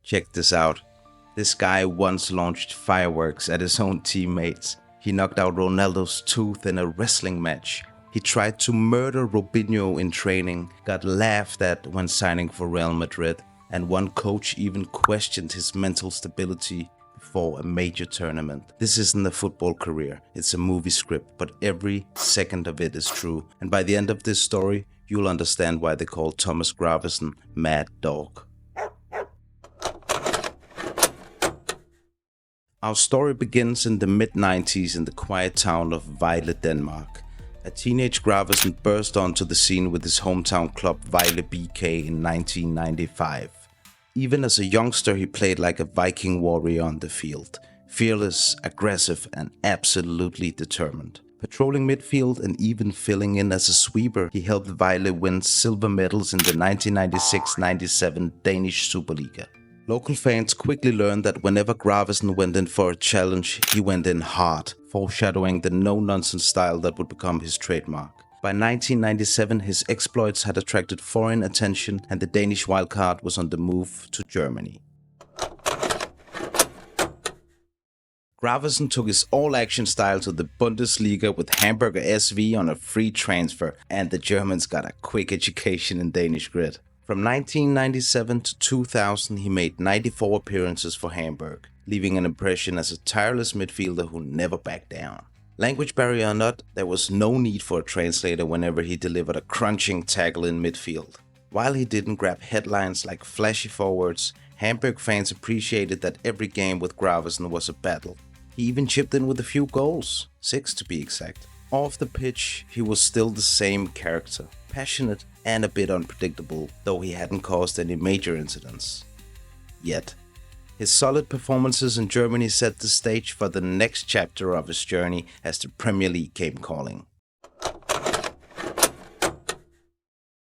Check this out. This guy once launched fireworks at his own teammates. He knocked out Ronaldo's tooth in a wrestling match. He tried to murder Robinho in training, got laughed at when signing for Real Madrid, and one coach even questioned his mental stability before a major tournament. This isn't a football career, it's a movie script, but every second of it is true. And by the end of this story, you'll understand why they call Thomas Gravesen Mad Dog. Our story begins in the mid-90s in the quiet town of Vejle, Denmark. A teenage Gravesen burst onto the scene with his hometown club Vejle BK in 1995. Even as a youngster, he played like a Viking warrior on the field. Fearless, aggressive, and absolutely determined. Patrolling midfield and even filling in as a sweeper, he helped Vejle win silver medals in the 1996-97 Danish Superliga. Local fans quickly learned that whenever Gravesen went in for a challenge, he went in hard, foreshadowing the no-nonsense style that would become his trademark. By 1997, his exploits had attracted foreign attention and the Danish wildcard was on the move to Germany. Gravesen took his all-action style to the Bundesliga with Hamburger SV on a free transfer, and the Germans got a quick education in Danish grit. From 1997 to 2000, he made 94 appearances for Hamburg, leaving an impression as a tireless midfielder who never backed down. Language barrier or not, there was no need for a translator whenever he delivered a crunching tackle in midfield. While he didn't grab headlines like flashy forwards, Hamburg fans appreciated that every game with Gravesen was a battle. He even chipped in with a few goals, 6 to be exact. Off the pitch, he was still the same character, passionate and a bit unpredictable, though he hadn't caused any major incidents. Yet. His solid performances in Germany set the stage for the next chapter of his journey as the Premier League came calling.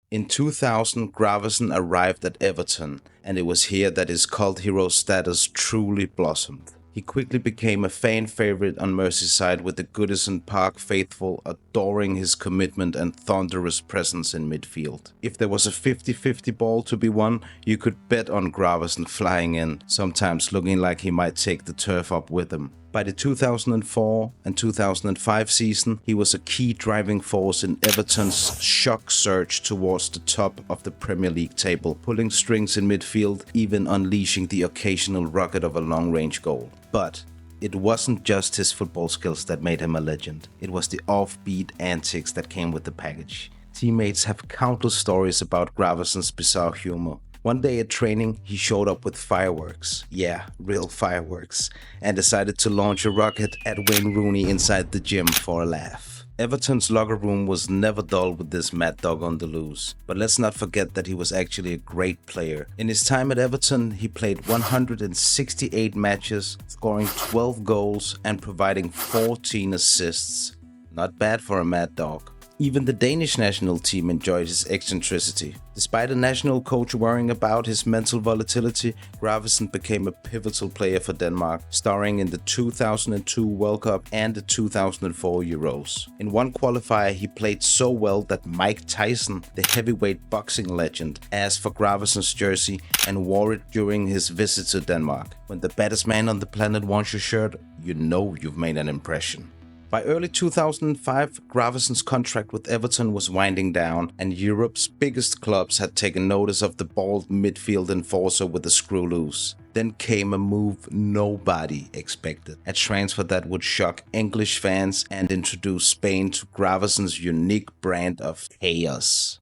In 2000, Gravesen arrived at Everton, and it was here that his cult hero status truly blossomed. He quickly became a fan favorite on Merseyside, with the Goodison Park faithful adoring his commitment and thunderous presence in midfield. If there was a 50-50 ball to be won, you could bet on Gravesen flying in, sometimes looking like he might take the turf up with him. By the 2004 and 2005 season, he was a key driving force in Everton's shock surge towards the top of the Premier League table, pulling strings in midfield, even unleashing the occasional rocket of a long-range goal. But it wasn't just his football skills that made him a legend. It was the offbeat antics that came with the package. Teammates have countless stories about Gravesen's bizarre humor. One day at training, he showed up with fireworks. Yeah, real fireworks. And decided to launch a rocket at Wayne Rooney inside the gym for a laugh. Everton's locker room was never dull with this mad dog on the loose. But let's not forget that he was actually a great player. In his time at Everton, he played 168 matches, scoring 12 goals and providing 14 assists. Not bad for a mad dog. Even the Danish national team enjoyed his eccentricity. Despite a national coach worrying about his mental volatility, Gravesen became a pivotal player for Denmark, starring in the 2002 World Cup and the 2004 Euros. In one qualifier, he played so well that Mike Tyson, the heavyweight boxing legend, asked for Gravesen's jersey and wore it during his visit to Denmark. When the baddest man on the planet wants your shirt, you know you've made an impression. By early 2005, Gravesen's contract with Everton was winding down, and Europe's biggest clubs had taken notice of the bald midfield enforcer with the screw loose. Then came a move nobody expected, a transfer that would shock English fans and introduce Spain to Gravesen's unique brand of chaos.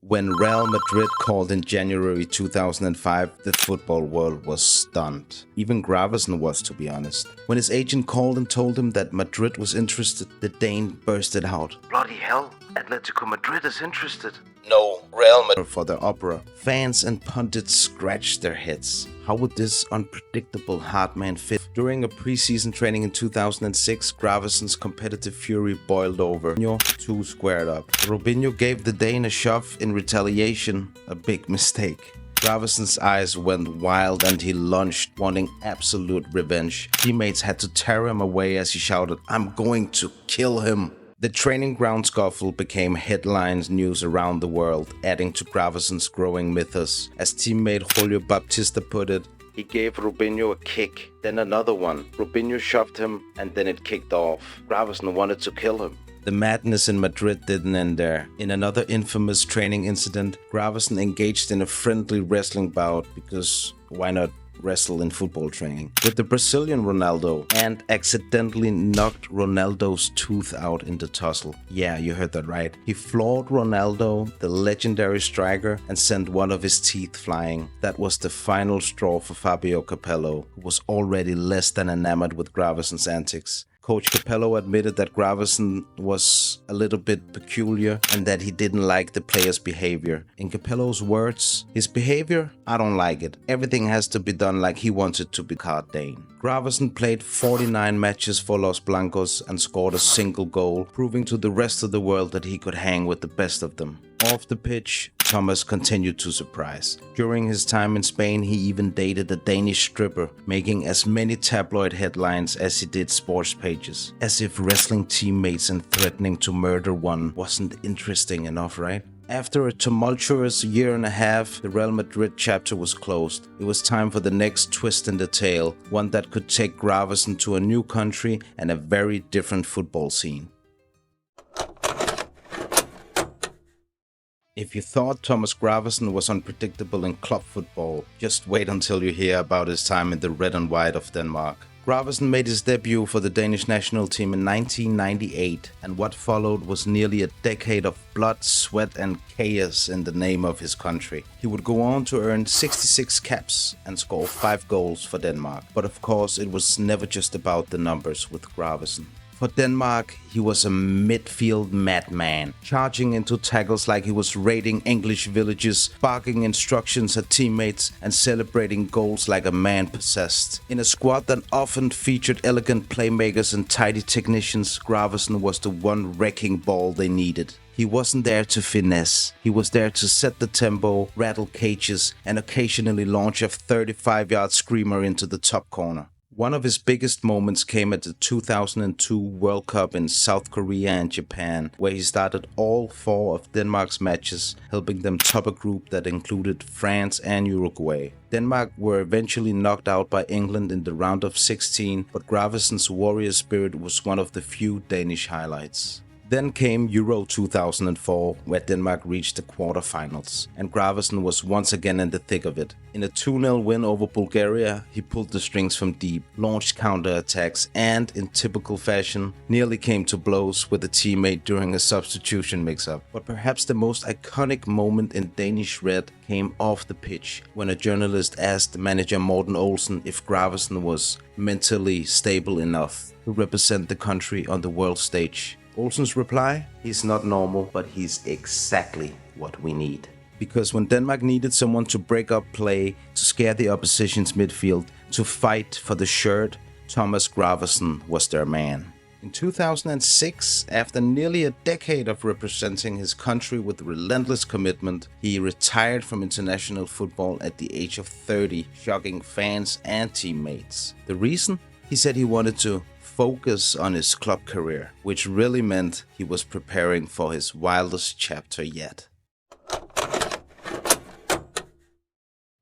When Real Madrid called in January 2005, the football world was stunned. Even Gravesen was, to be honest. When his agent called and told him that Madrid was interested, the Dane bursted out. "Bloody hell, Atletico Madrid is interested." No, Real Madrid for their opera. Fans and pundits scratched their heads. How would this unpredictable hard man fit? During a preseason training in 2006, Gravesen's competitive fury boiled over. Robinho too squared up. Robinho gave the Dane a shove in retaliation, a big mistake. Gravesen's eyes went wild and he lunged, wanting absolute revenge. Teammates had to tear him away as he shouted, "I'm going to kill him." The training ground scuffle became headlines news around the world, adding to Gravesen's growing mythos. As teammate Julio Baptista put it, he gave Robinho a kick, then another one. Robinho shoved him, and then it kicked off. Gravesen wanted to kill him. The madness in Madrid didn't end there. In another infamous training incident, Gravesen engaged in a friendly wrestling bout because why not wrestle in football training with the Brazilian Ronaldo and accidentally knocked Ronaldo's tooth out in the tussle. Yeah, you heard that right. He floored Ronaldo, the legendary striker, and sent one of his teeth flying. That was the final straw for Fabio Capello, who was already less than enamored with Gravesen's antics. Coach Capello admitted that Gravesen was a little bit peculiar and that he didn't like the player's behavior. In Capello's words, his behavior, I don't like it. Everything has to be done like he wants it to be Dane. Gravesen played 49 matches for Los Blancos and scored a single goal, proving to the rest of the world that he could hang with the best of them. Off the pitch, Thomas continued to surprise. During his time in Spain, he even dated a Danish stripper, making as many tabloid headlines as he did sports pages. As if wrestling teammates and threatening to murder one wasn't interesting enough, right? After a tumultuous year and a half, the Real Madrid chapter was closed. It was time for the next twist in the tale, one that could take Gravesen to a new country and a very different football scene. If you thought Thomas Gravesen was unpredictable in club football, just wait until you hear about his time in the red and white of Denmark. Gravesen made his debut for the Danish national team in 1998, and what followed was nearly a decade of blood, sweat and chaos in the name of his country. He would go on to earn 66 caps and score 5 goals for Denmark. But of course, it was never just about the numbers with Gravesen. For Denmark, he was a midfield madman, charging into tackles like he was raiding English villages, barking instructions at teammates, and celebrating goals like a man possessed. In a squad that often featured elegant playmakers and tidy technicians, Gravesen was the one wrecking ball they needed. He wasn't there to finesse. He was there to set the tempo, rattle cages, and occasionally launch a 35-yard screamer into the top corner. One of his biggest moments came at the 2002 World Cup in South Korea and Japan, where he started all 4 of Denmark's matches, helping them top a group that included France and Uruguay. Denmark were eventually knocked out by England in the round of 16, but Gravesen's warrior spirit was one of the few Danish highlights. Then came Euro 2004, where Denmark reached the quarterfinals, and Gravesen was once again in the thick of it. In a 2-0 win over Bulgaria, he pulled the strings from deep, launched counter-attacks, and, in typical fashion, nearly came to blows with a teammate during a substitution mix-up. But perhaps the most iconic moment in Danish red came off the pitch, when a journalist asked manager Morten Olsen if Gravesen was mentally stable enough to represent the country on the world stage. Olsen's reply? He's not normal, but he's exactly what we need. Because when Denmark needed someone to break up play, to scare the opposition's midfield, to fight for the shirt, Thomas Gravesen was their man. In 2006, after nearly a decade of representing his country with relentless commitment, he retired from international football at the age of 30, shocking fans and teammates. The reason? He said he wanted to focus on his club career, which really meant he was preparing for his wildest chapter yet.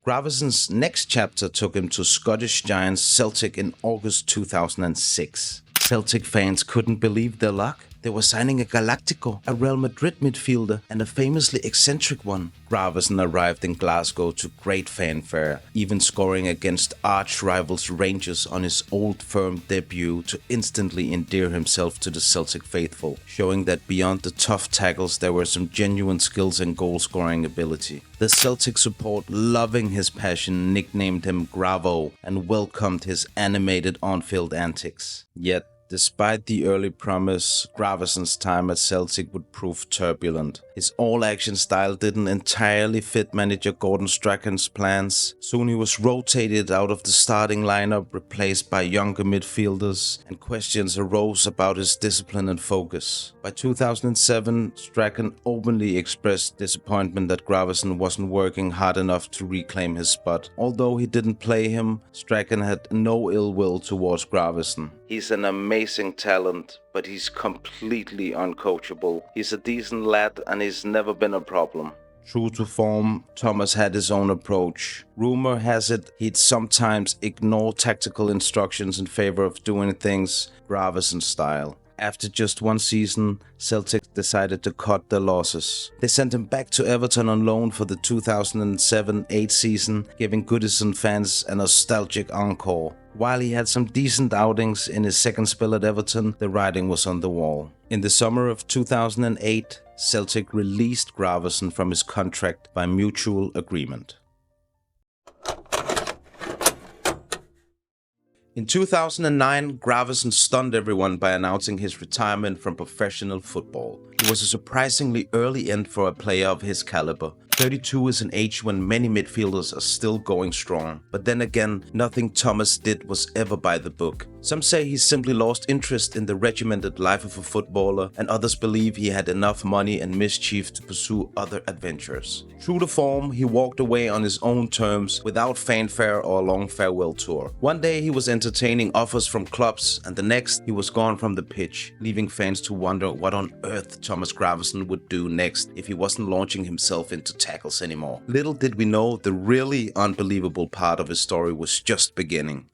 Gravesen's next chapter took him to Scottish giants Celtic in August 2006. Celtic fans couldn't believe their luck. They were signing a Galactico, a Real Madrid midfielder, and a famously eccentric one. Gravesen arrived in Glasgow to great fanfare, even scoring against arch-rivals Rangers on his Old Firm debut to instantly endear himself to the Celtic faithful, showing that beyond the tough tackles there were some genuine skills and goal-scoring ability. The Celtic support, loving his passion, nicknamed him Gravo and welcomed his animated on-field antics. Yet, despite the early promise, Gravesen's time at Celtic would prove turbulent. His all-action style didn't entirely fit manager Gordon Strachan's plans. Soon he was rotated out of the starting lineup, replaced by younger midfielders, and questions arose about his discipline and focus. By 2007, Strachan openly expressed disappointment that Gravesen wasn't working hard enough to reclaim his spot. Although he didn't play him, Strachan had no ill will towards Gravesen. He's an amazing talent, but he's completely uncoachable. He's a decent lad and he's never been a problem. True to form, Thomas had his own approach. Rumor has it he'd sometimes ignore tactical instructions in favor of doing things Gravesen style. After just one season, Celtic decided to cut their losses. They sent him back to Everton on loan for the 2007-8 season, giving Goodison fans a nostalgic encore. While he had some decent outings in his second spell at Everton, the writing was on the wall. In the summer of 2008, Celtic released Gravesen from his contract by mutual agreement. In 2009, Gravesen stunned everyone by announcing his retirement from professional football. It was a surprisingly early end for a player of his caliber. 32 is an age when many midfielders are still going strong. But then again, nothing Thomas did was ever by the book. Some say he simply lost interest in the regimented life of a footballer, and others believe he had enough money and mischief to pursue other adventures. True to form, he walked away on his own terms without fanfare or a long farewell tour. One day he was entertaining offers from clubs, and the next he was gone from the pitch, leaving fans to wonder what on earth Thomas Gravesen would do next if he wasn't launching himself into tackles anymore. Little did we know the really unbelievable part of his story was just beginning.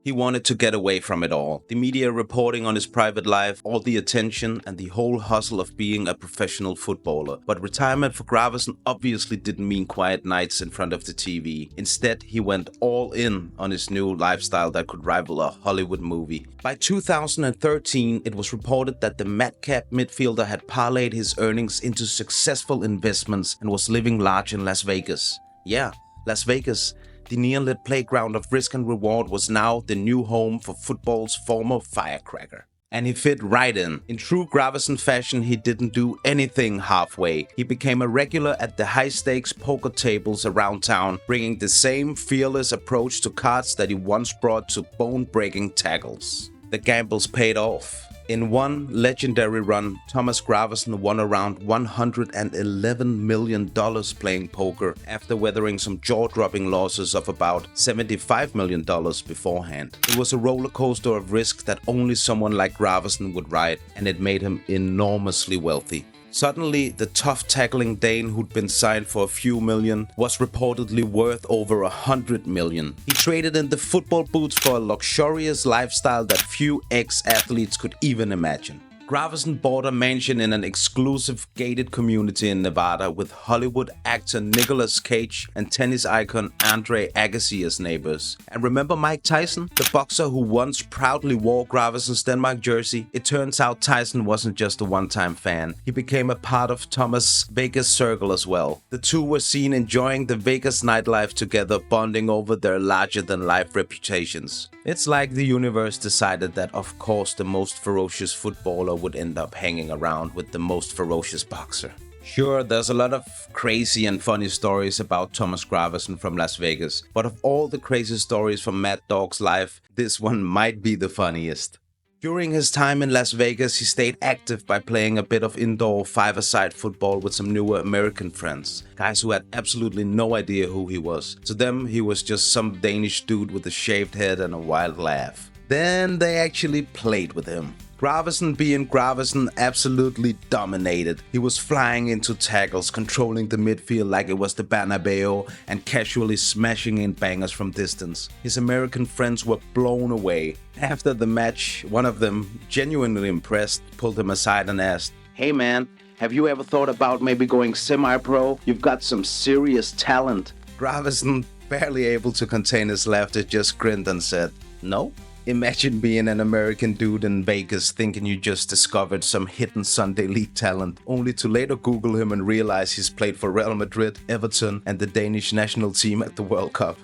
He wanted to get away from it all. The media reporting on his private life, all the attention and the whole hustle of being a professional footballer. But retirement for Gravesen obviously didn't mean quiet nights in front of the TV. Instead, he went all in on his new lifestyle that could rival a Hollywood movie. By 2013, it was reported that the madcap midfielder had parlayed his earnings into successful investments and was living large in Las Vegas. Yeah, Las Vegas. The neon-lit playground of risk and reward was now the new home for football's former firecracker. And he fit right in. In true Gravesen fashion, he didn't do anything halfway. He became a regular at the high-stakes poker tables around town, bringing the same fearless approach to cards that he once brought to bone-breaking tackles. The gambles paid off. In one legendary run, Thomas Gravesen won around $111 million playing poker after weathering some jaw-dropping losses of about $75 million beforehand. It was a roller coaster of risk that only someone like Gravesen would ride, and it made him enormously wealthy. Suddenly, the tough tackling Dane who'd been signed for a few million was reportedly worth over $100 million. He traded in the football boots for a luxurious lifestyle that few ex-athletes could even imagine. Gravesen bought a mansion in an exclusive gated community in Nevada with Hollywood actor Nicolas Cage and tennis icon Andre Agassi as neighbors. And remember Mike Tyson, the boxer who once proudly wore Gravesen's Denmark jersey? It turns out Tyson wasn't just a one-time fan. He became a part of Thomas' Vegas circle as well. The two were seen enjoying the Vegas nightlife together, bonding over their larger-than-life reputations. It's like the universe decided that of course the most ferocious footballer would end up hanging around with the most ferocious boxer. Sure, there's a lot of crazy and funny stories about Thomas Gravesen from Las Vegas, but of all the crazy stories from Mad Dog's life, this one might be the funniest. During his time in Las Vegas, he stayed active by playing a bit of indoor five-a-side football with some newer American friends, guys who had absolutely no idea who he was. To them, he was just some Danish dude with a shaved head and a wild laugh. Then they actually played with him. Gravesen being Gravesen absolutely dominated. He was flying into tackles, controlling the midfield like it was the Bernabeu, and casually smashing in bangers from distance. His American friends were blown away. After the match, one of them, genuinely impressed, pulled him aside and asked, "Hey man, have you ever thought about maybe going semi-pro? You've got some serious talent." Gravesen, barely able to contain his laughter, just grinned and said, "No." Imagine being an American dude in Vegas thinking you just discovered some hidden Sunday league talent, only to later Google him and realize he's played for Real Madrid, Everton, and the Danish national team at the World Cup.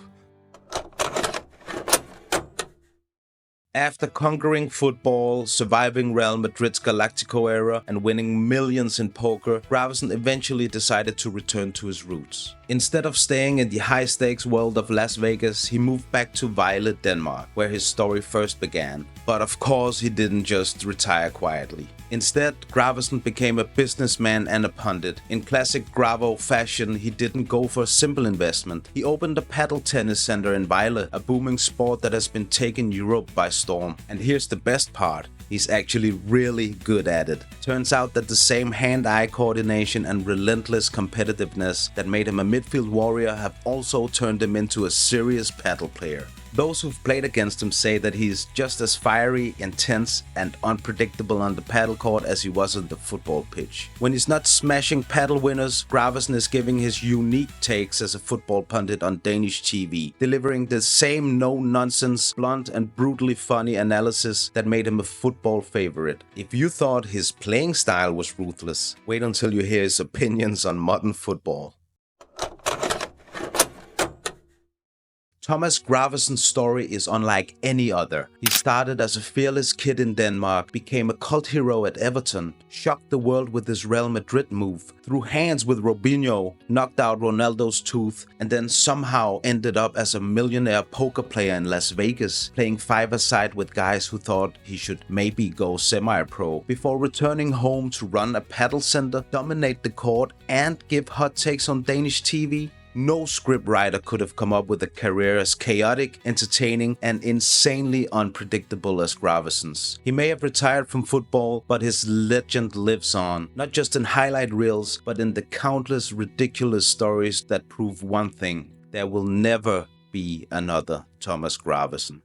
After conquering football, surviving Real Madrid's Galactico era, and winning millions in poker, Gravesen eventually decided to return to his roots. Instead of staying in the high-stakes world of Las Vegas, he moved back to Vejle, Denmark, where his story first began. But of course, he didn't just retire quietly. Instead, Gravesen became a businessman and a pundit. In classic Gravo fashion, he didn't go for a simple investment. He opened a paddle tennis center in Vejle, a booming sport that has been taking Europe by storm. And here's the best part. He's actually really good at it. Turns out that the same hand-eye coordination and relentless competitiveness that made him a midfield warrior have also turned him into a serious paddle player. Those who've played against him say that he's just as fiery, intense, and unpredictable on the paddle court as he was on the football pitch. When he's not smashing paddle winners, Gravesen is giving his unique takes as a football pundit on Danish TV, delivering the same no-nonsense, blunt and brutally funny analysis that made him a football favorite. If you thought his playing style was ruthless, wait until you hear his opinions on modern football. Thomas Gravesen's story is unlike any other. He started as a fearless kid in Denmark, became a cult hero at Everton, shocked the world with his Real Madrid move, threw hands with Robinho, knocked out Ronaldo's tooth, and then somehow ended up as a millionaire poker player in Las Vegas, playing five-a-side with guys who thought he should maybe go semi-pro, before returning home to run a paddle center, dominate the court, and give hot takes on Danish TV. No scriptwriter could have come up with a career as chaotic, entertaining, and insanely unpredictable as Gravesen's. He may have retired from football, but his legend lives on, not just in highlight reels, but in the countless ridiculous stories that prove one thing: there will never be another Thomas Gravesen.